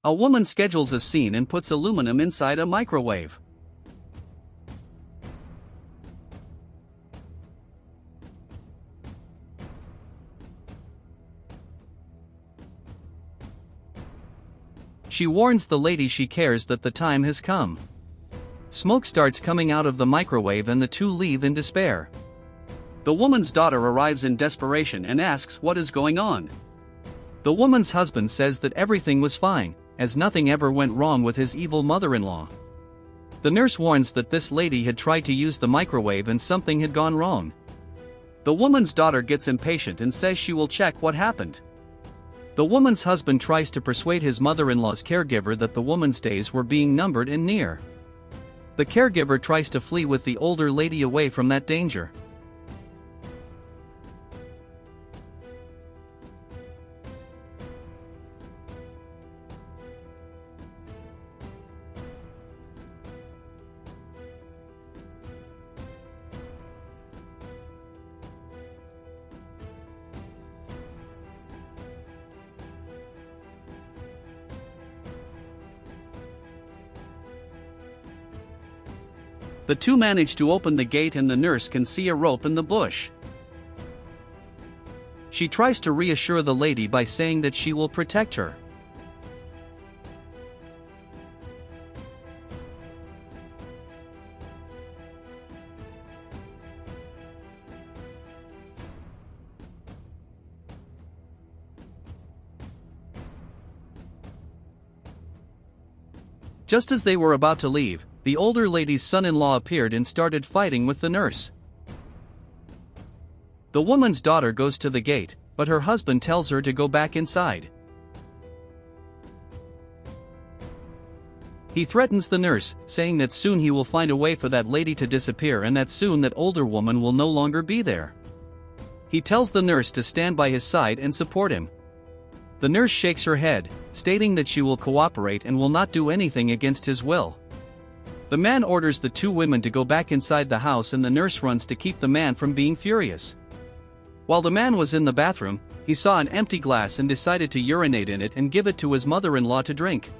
A woman schedules a scene and puts aluminum inside a microwave. She warns the lady she cares that the time has come. Smoke starts coming out of the microwave and the two leave in despair. The woman's daughter arrives in desperation and asks what is going on. The woman's husband says that everything was fine, as nothing ever went wrong with his evil mother-in-law. The nurse warns that this lady had tried to use the microwave and something had gone wrong. The woman's daughter gets impatient and says she will check what happened. The woman's husband tries to persuade his mother-in-law's caregiver that the woman's days were being numbered and near. The caregiver tries to flee with the older lady away from that danger. The two manage to open the gate and the nurse can see a rope in the bush. She tries to reassure the lady by saying that she will protect her. Just as they were about to leave, the older lady's son-in-law appeared and started fighting with the nurse. The woman's daughter goes to the gate, but her husband tells her to go back inside. He threatens the nurse, saying that soon he will find a way for that lady to disappear and that soon that older woman will no longer be there. He tells the nurse to stand by his side and support him. The nurse shakes her head, stating that she will cooperate and will not do anything against his will. The man orders the two women to go back inside the house and the nurse runs to keep the man from being furious. While the man was in the bathroom, he saw an empty glass and decided to urinate in it and give it to his mother-in-law to drink.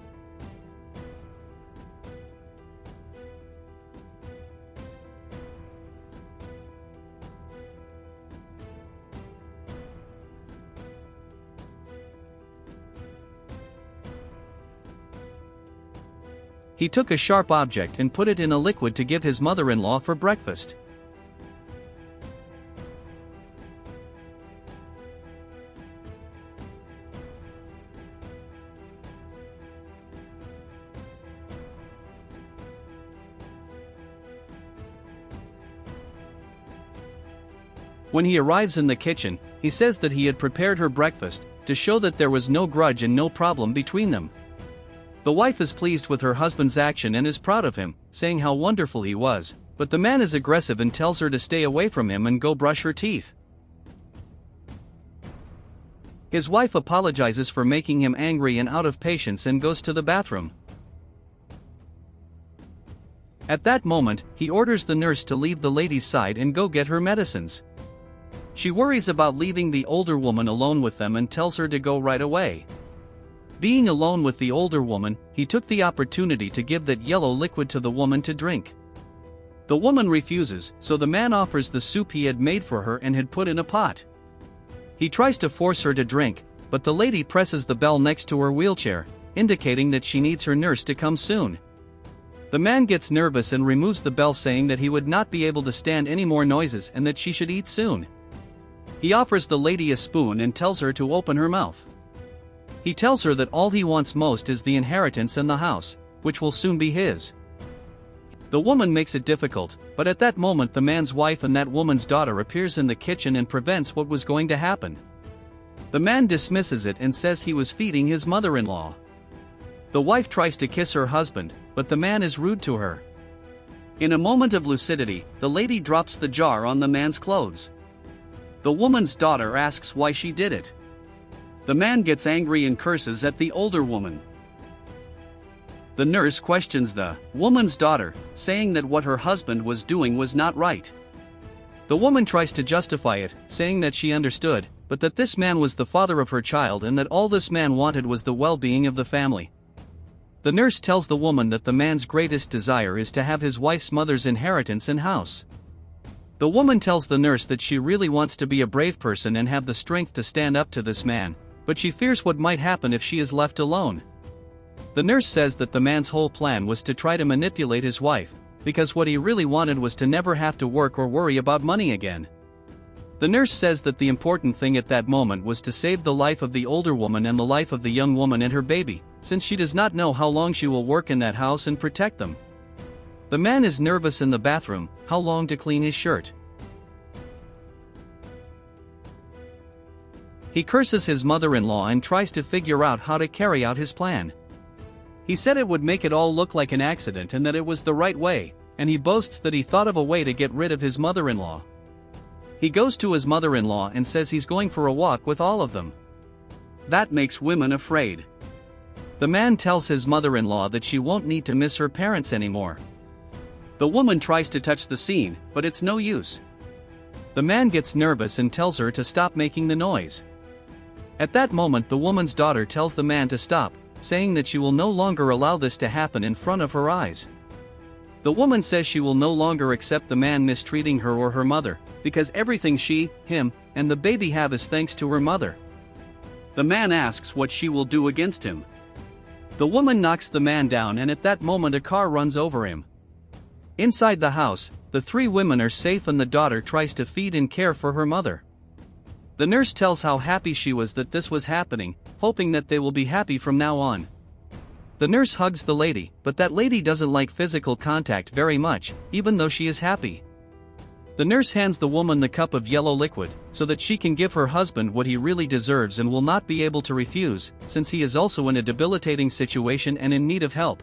He took a sharp object and put it in a liquid to give his mother-in-law for breakfast. When he arrives in the kitchen, he says that he had prepared her breakfast, to show that there was no grudge and no problem between them. The wife is pleased with her husband's action and is proud of him, saying how wonderful he was, but the man is aggressive and tells her to stay away from him and go brush her teeth. His wife apologizes for making him angry and out of patience and goes to the bathroom. At that moment, he orders the nurse to leave the lady's side and go get her medicines. She worries about leaving the older woman alone with them and tells her to go right away. Being alone with the older woman, he took the opportunity to give that yellow liquid to the woman to drink. The woman refuses, so the man offers the soup he had made for her and had put in a pot. He tries to force her to drink, but the lady presses the bell next to her wheelchair, indicating that she needs her nurse to come soon. The man gets nervous and removes the bell, saying that he would not be able to stand any more noises and that she should eat soon. He offers the lady a spoon and tells her to open her mouth. He tells her that all he wants most is the inheritance and the house, which will soon be his. The woman makes it difficult, but at that moment the man's wife and that woman's daughter appears in the kitchen and prevents what was going to happen. The man dismisses it and says he was feeding his mother-in-law. The wife tries to kiss her husband, but the man is rude to her. In a moment of lucidity, the lady drops the jar on the man's clothes. The woman's daughter asks why she did it. The man gets angry and curses at the older woman. The nurse questions the woman's daughter, saying that what her husband was doing was not right. The woman tries to justify it, saying that she understood, but that this man was the father of her child and that all this man wanted was the well-being of the family. The nurse tells the woman that the man's greatest desire is to have his wife's mother's inheritance and house. The woman tells the nurse that she really wants to be a brave person and have the strength to stand up to this man, but she fears what might happen if she is left alone. The nurse says that the man's whole plan was to try to manipulate his wife, because what he really wanted was to never have to work or worry about money again. The nurse says that the important thing at that moment was to save the life of the older woman and the life of the young woman and her baby, since she does not know how long she will work in that house and protect them. The man is nervous in the bathroom, how long to clean his shirt. He curses his mother-in-law and tries to figure out how to carry out his plan. He said it would make it all look like an accident and that it was the right way, and he boasts that he thought of a way to get rid of his mother-in-law. He goes to his mother-in-law and says he's going for a walk with all of them. That makes women afraid. The man tells his mother-in-law that she won't need to miss her parents anymore. The woman tries to touch the scene, but it's no use. The man gets nervous and tells her to stop making the noise. At that moment the woman's daughter tells the man to stop, saying that she will no longer allow this to happen in front of her eyes. The woman says she will no longer accept the man mistreating her or her mother, because everything she, him, and the baby have is thanks to her mother. The man asks what she will do against him. The woman knocks the man down and at that moment a car runs over him. Inside the house, the three women are safe and the daughter tries to feed and care for her mother. The nurse tells how happy she was that this was happening, hoping that they will be happy from now on. The nurse hugs the lady, but that lady doesn't like physical contact very much, even though she is happy. The nurse hands the woman the cup of yellow liquid, so that she can give her husband what he really deserves and will not be able to refuse, since he is also in a debilitating situation and in need of help.